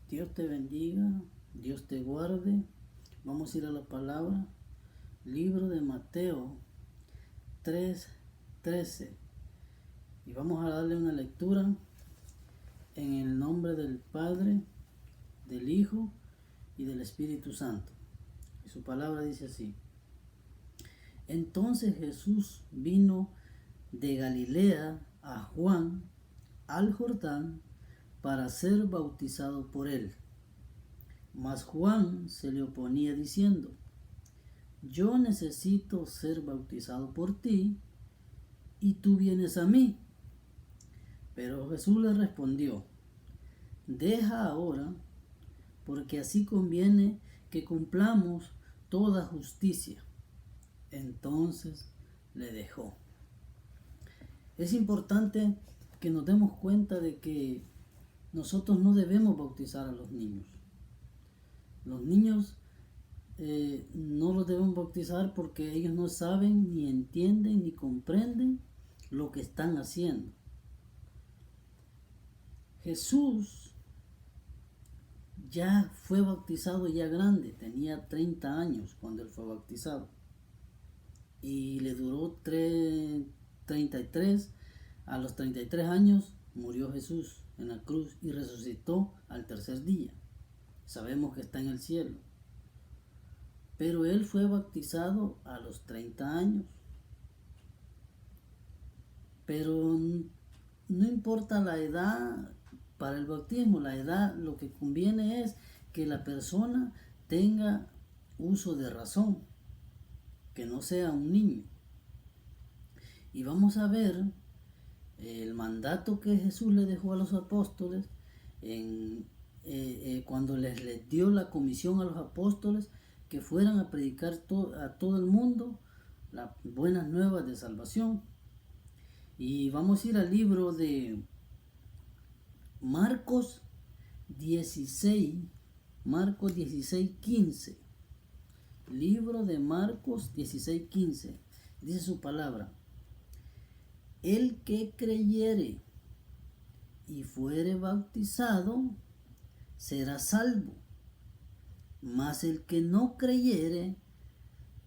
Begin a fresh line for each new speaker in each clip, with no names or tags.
Dios te bendiga, Dios te guarde. Vamos a ir a la palabra. Libro de Mateo 3:13. Y vamos a darle una lectura en el nombre del Padre, del Hijo y del Espíritu Santo. Y su palabra dice así. Entonces Jesús vino de Galilea a Juan al Jordán para ser bautizado por él. Mas Juan se le oponía diciendo: yo necesito ser bautizado por ti, y tú vienes a mí. Pero Jesús le respondió: deja ahora, porque así conviene que cumplamos toda justicia. Entonces le dejó. Es importante que nos demos cuenta de que nosotros no debemos bautizar a los niños. Los niños no los debemos bautizar porque ellos no saben, ni entienden, ni comprenden lo que están haciendo. Jesús ya fue bautizado ya grande, tenía 30 años cuando él fue bautizado. Y le duró 33, a los 33 años murió Jesús en la cruz y resucitó al tercer día. Sabemos que está en el cielo. Pero él fue bautizado a los 30 años. Pero no importa la edad para el bautismo, la edad, lo que conviene es que la persona tenga uso de razón, que no sea un niño. Y vamos a ver el mandato que Jesús le dejó a los apóstoles cuando les dio la comisión a los apóstoles que fueran a predicar a todo el mundo las buenas nuevas de salvación. Y vamos a ir al libro de Marcos 16:15. Libro de Marcos 16:15. Dice su palabra: el que creyere y fuere bautizado será salvo, mas el que no creyere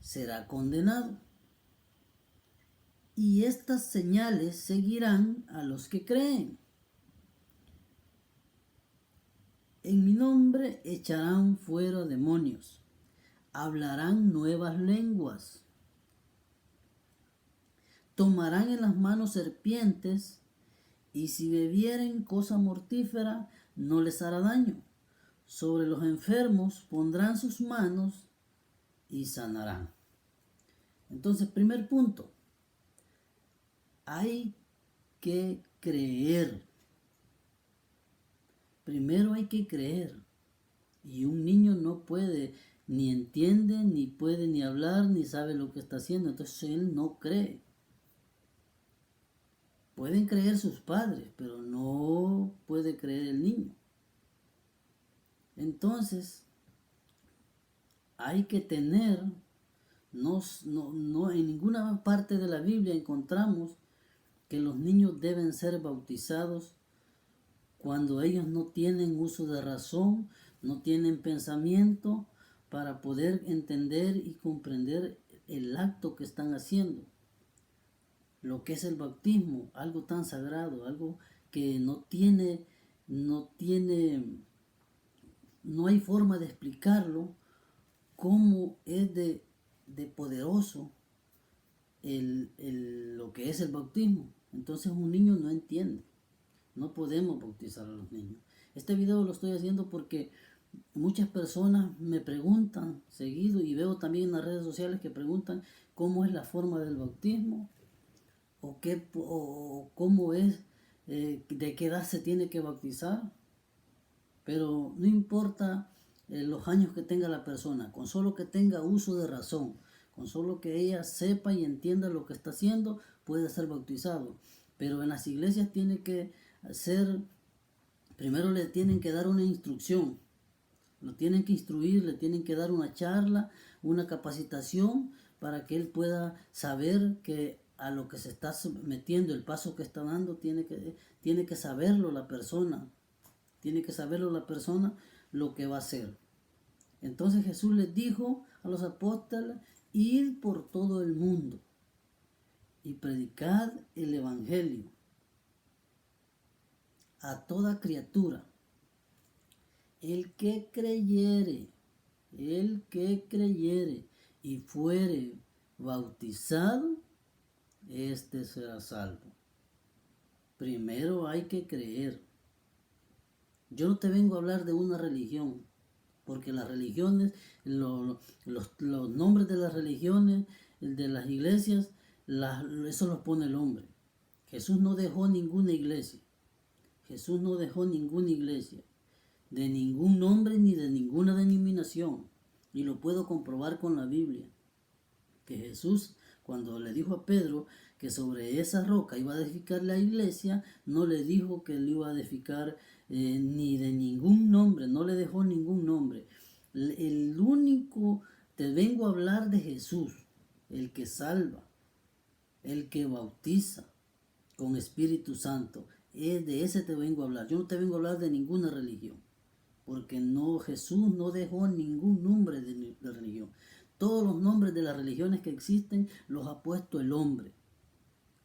será condenado. Y estas señales seguirán a los que creen. En mi nombre echarán fuera demonios, hablarán nuevas lenguas, tomarán en las manos serpientes, y si bebieren cosa mortífera no les hará daño. Sobre los enfermos pondrán sus manos y sanarán. Entonces, primer punto, hay que creer. Primero hay que creer. Y un niño no puede, ni entiende, ni puede ni hablar, ni sabe lo que está haciendo. Entonces él no cree. Pueden creer sus padres, pero no puede creer el niño. Entonces, hay que tener, no en ninguna parte de la Biblia encontramos que los niños deben ser bautizados cuando ellos no tienen uso de razón, no tienen pensamiento para poder entender y comprender el acto que están haciendo. Lo que es el bautismo, algo tan sagrado, algo que no hay forma de explicarlo, cómo es de poderoso lo que es el bautismo. Entonces un niño no entiende. No podemos bautizar a los niños. Este video lo estoy haciendo porque muchas personas me preguntan seguido, y veo también en las redes sociales que preguntan cómo es la forma del bautismo o cómo es, de qué edad se tiene que bautizar. Pero no importa los años que tenga la persona, con solo que tenga uso de razón, con solo que ella sepa y entienda lo que está haciendo, puede ser bautizado. Pero en las iglesias tiene que primero le tienen que dar una instrucción, lo tienen que instruir, le tienen que dar una charla, una capacitación para que él pueda saber que a lo que se está metiendo, el paso que está dando, tiene que saberlo la persona. Tiene que saberlo la persona lo que va a hacer. Entonces Jesús les dijo a los apóstoles, id por todo el mundo y predicad el evangelio a toda criatura. El que creyere y fuere bautizado, este será salvo. Primero hay que creer. Yo no te vengo a hablar de una religión, porque las religiones, los nombres de las religiones, de las iglesias, eso los pone el hombre. Jesús no dejó ninguna iglesia. Jesús no dejó ninguna iglesia, de ningún nombre ni de ninguna denominación. Y lo puedo comprobar con la Biblia. Que Jesús, cuando le dijo a Pedro que sobre esa roca iba a edificar la iglesia, no le dijo que le iba a edificar ni de ningún nombre, no le dejó ningún nombre. El único, te vengo a hablar de Jesús, el que salva, el que bautiza con Espíritu Santo. De ese te vengo a hablar. Yo no te vengo a hablar de ninguna religión, porque Jesús no dejó ningún nombre de religión. Todos los nombres de las religiones que existen los ha puesto el hombre.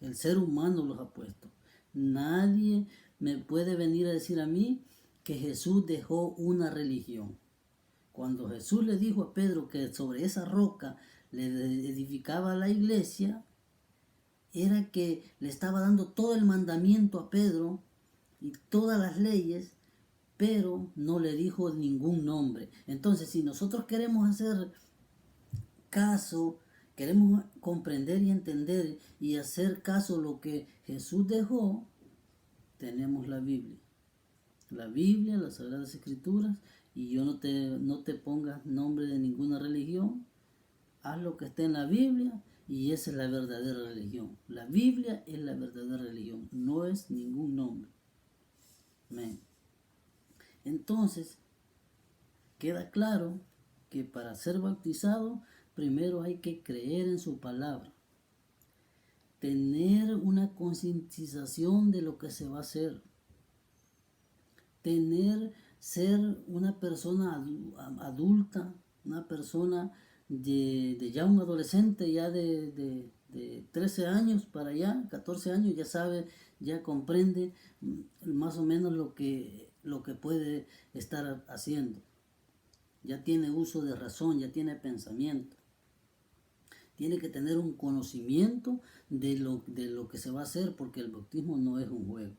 El ser humano los ha puesto. Nadie me puede venir a decir a mí que Jesús dejó una religión. Cuando Jesús le dijo a Pedro que sobre esa roca le edificaba la iglesia, era que le estaba dando todo el mandamiento a Pedro y todas las leyes, pero no le dijo ningún nombre. Entonces, si nosotros queremos hacer caso, queremos comprender y entender y hacer caso a lo que Jesús dejó, tenemos la Biblia. La Biblia, las Sagradas Escrituras, y yo no te pongas nombre de ninguna religión. Haz lo que esté en la Biblia y esa es la verdadera religión. La Biblia es la verdadera religión, no es ningún nombre. Amén. Entonces, queda claro que para ser bautizado, primero hay que creer en su palabra. Tener una concientización de lo que se va a hacer. Ser una persona adulta, una persona de ya un adolescente, ya de 13 años para allá, 14 años, ya sabe, ya comprende más o menos lo que puede estar haciendo. Ya tiene uso de razón, ya tiene pensamiento. Tiene que tener un conocimiento de lo que se va a hacer, porque el bautismo no es un juego.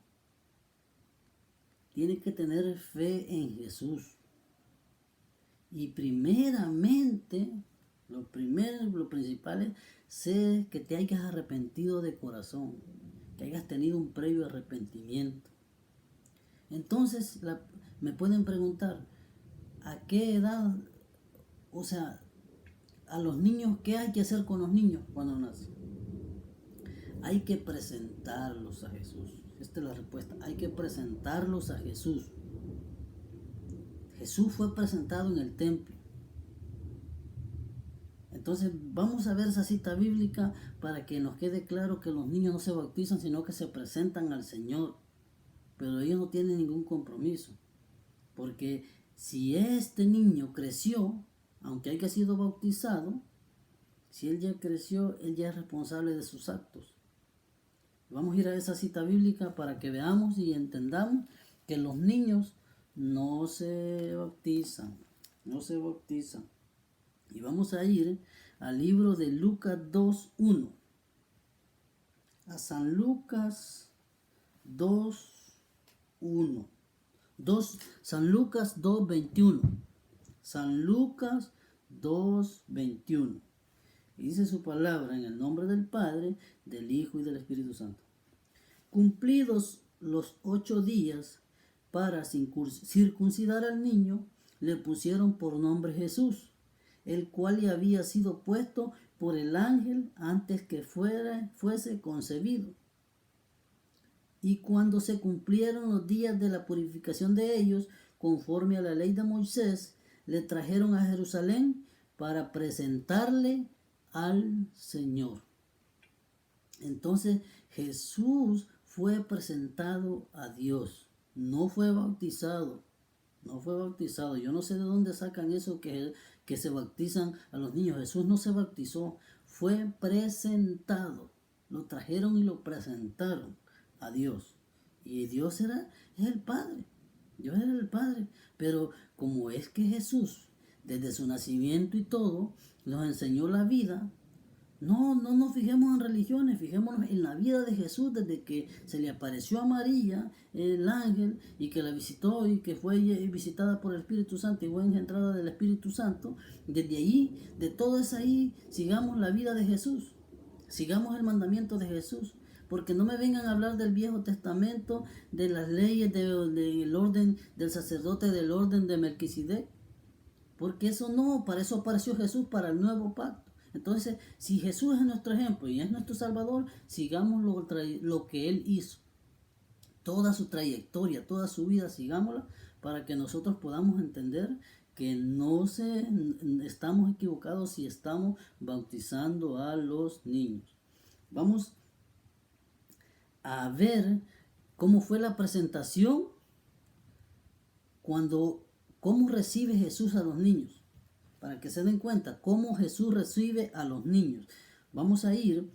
Tiene que tener fe en Jesús. Y primeramente, lo principal es que te hayas arrepentido de corazón, que hayas tenido un previo arrepentimiento. Entonces, me pueden preguntar, ¿a qué edad? O sea, a los niños, ¿qué hay que hacer con los niños cuando nacen? Hay que presentarlos a Jesús. Esta es la respuesta. Hay que presentarlos a Jesús. Jesús fue presentado en el templo. Entonces vamos a ver esa cita bíblica para que nos quede claro que los niños no se bautizan, sino que se presentan al Señor. Pero ellos no tienen ningún compromiso. Porque si este niño creció, aunque haya sido bautizado, si él ya creció, él ya es responsable de sus actos. Vamos a ir a esa cita bíblica para que veamos y entendamos que los niños no se bautizan. Y vamos a ir al libro de Lucas 2:1. A San Lucas 2:1. San Lucas 2:21. San Lucas 2:21. Y dice su palabra en el nombre del Padre, del Hijo y del Espíritu Santo. Cumplidos los 8 días para circuncidar al niño, le pusieron por nombre Jesús, el cual le había sido puesto por el ángel antes que fuese concebido. Y cuando se cumplieron los días de la purificación de ellos, conforme a la ley de Moisés, le trajeron a Jerusalén para presentarle al Señor. Entonces Jesús fue presentado a Dios. no fue bautizado. No fue bautizado. Yo no sé de dónde sacan eso que se bautizan a los niños. Jesús no se bautizó. Fue presentado. Lo trajeron y lo presentaron a Dios. Y Dios es el Padre. Dios era el Padre. Pero como es que Jesús, desde su nacimiento y todo, nos enseñó la vida, no nos fijemos en religiones, fijémonos en la vida de Jesús desde que se le apareció a María, el ángel, y que la visitó y que fue visitada por el Espíritu Santo y fue engendrada del Espíritu Santo. Desde ahí, de todo eso ahí, sigamos la vida de Jesús, sigamos el mandamiento de Jesús. Porque no me vengan a hablar del Viejo Testamento, de las leyes, del orden del sacerdote, del orden de Melquisedec. Porque eso no, para eso apareció Jesús, para el nuevo pacto. Entonces, si Jesús es nuestro ejemplo y es nuestro Salvador, sigamos lo que Él hizo. Toda su trayectoria, toda su vida, sigámosla para que nosotros podamos entender que estamos equivocados si estamos bautizando a los niños. Vamos a ver cómo fue la presentación cómo recibe Jesús a los niños, para que se den cuenta cómo Jesús recibe a los niños. Vamos a ir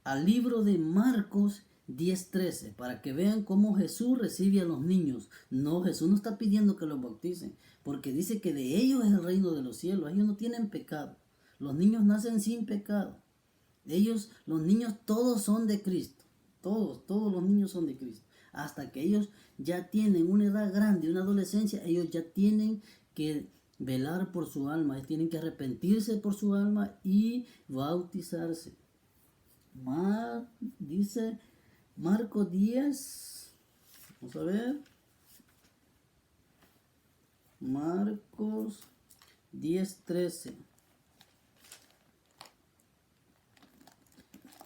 al libro de Marcos 10:13, para que vean cómo Jesús recibe a los niños. No, Jesús no está pidiendo que los bauticen, porque dice que de ellos es el reino de los cielos. Ellos no tienen pecado. Los niños nacen sin pecado. Los niños todos son de Cristo. Todos los niños son de Cristo. Hasta que ellos ya tienen una edad grande, una adolescencia, ellos ya tienen que velar por su alma, tienen que arrepentirse por su alma y bautizarse. Dice Marcos 10, vamos a ver, Marcos 10:13.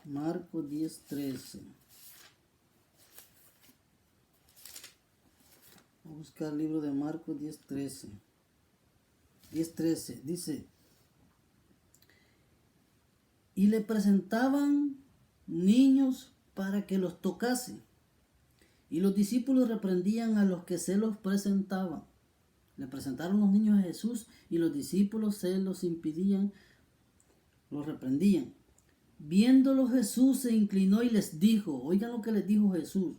Marcos 10:13. Vamos a buscar el libro de Marcos 10:13. 10:13 dice: y le presentaban niños para que los tocase, y los discípulos reprendían a los que se los presentaban. Le presentaron los niños a Jesús y los discípulos se los impidían, los reprendían. Viéndolo Jesús se inclinó y les dijo, oigan lo que les dijo Jesús: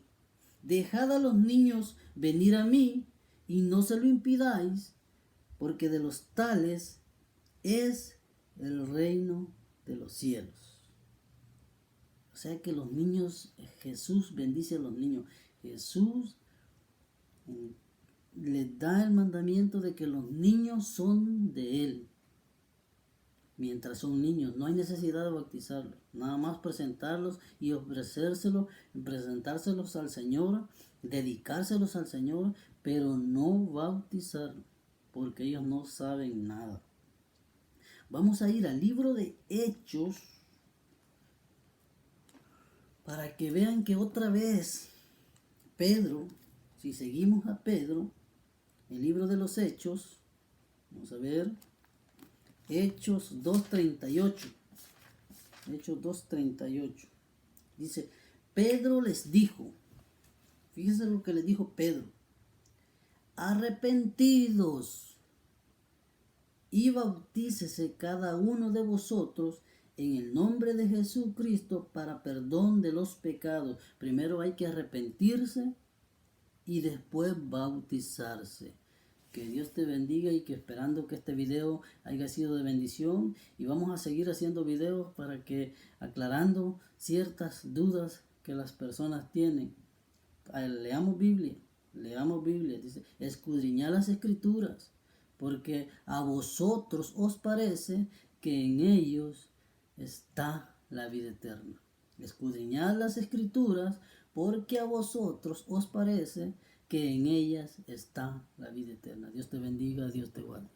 dejad a los niños venir a mí y no se lo impidáis, porque de los tales es el reino de los cielos. O sea que los niños, Jesús bendice a los niños. Jesús les da el mandamiento de que los niños son de Él. Mientras son niños, no hay necesidad de bautizarlos, nada más presentarlos y presentárselos al Señor, dedicárselos al Señor, pero no bautizarlos, porque ellos no saben nada. Vamos a ir al libro de Hechos, para que vean que otra vez Pedro, si seguimos a Pedro, el libro de los Hechos, vamos a ver, Hechos 2:38. Hechos 2:38. Dice, Pedro les dijo, fíjense lo que les dijo Pedro: arrepentidos y bautícese cada uno de vosotros en el nombre de Jesucristo para perdón de los pecados. Primero hay que arrepentirse y después bautizarse. Que Dios te bendiga y que esperando que este video haya sido de bendición, y vamos a seguir haciendo videos para que aclarando ciertas dudas que las personas tienen. Leamos Biblia, dice, escudriñad las Escrituras, porque a vosotros os parece que en ellos está la vida eterna. Escudriñad las Escrituras, porque a vosotros os parece que en ellas está la vida eterna. Dios te bendiga, Dios te guarde.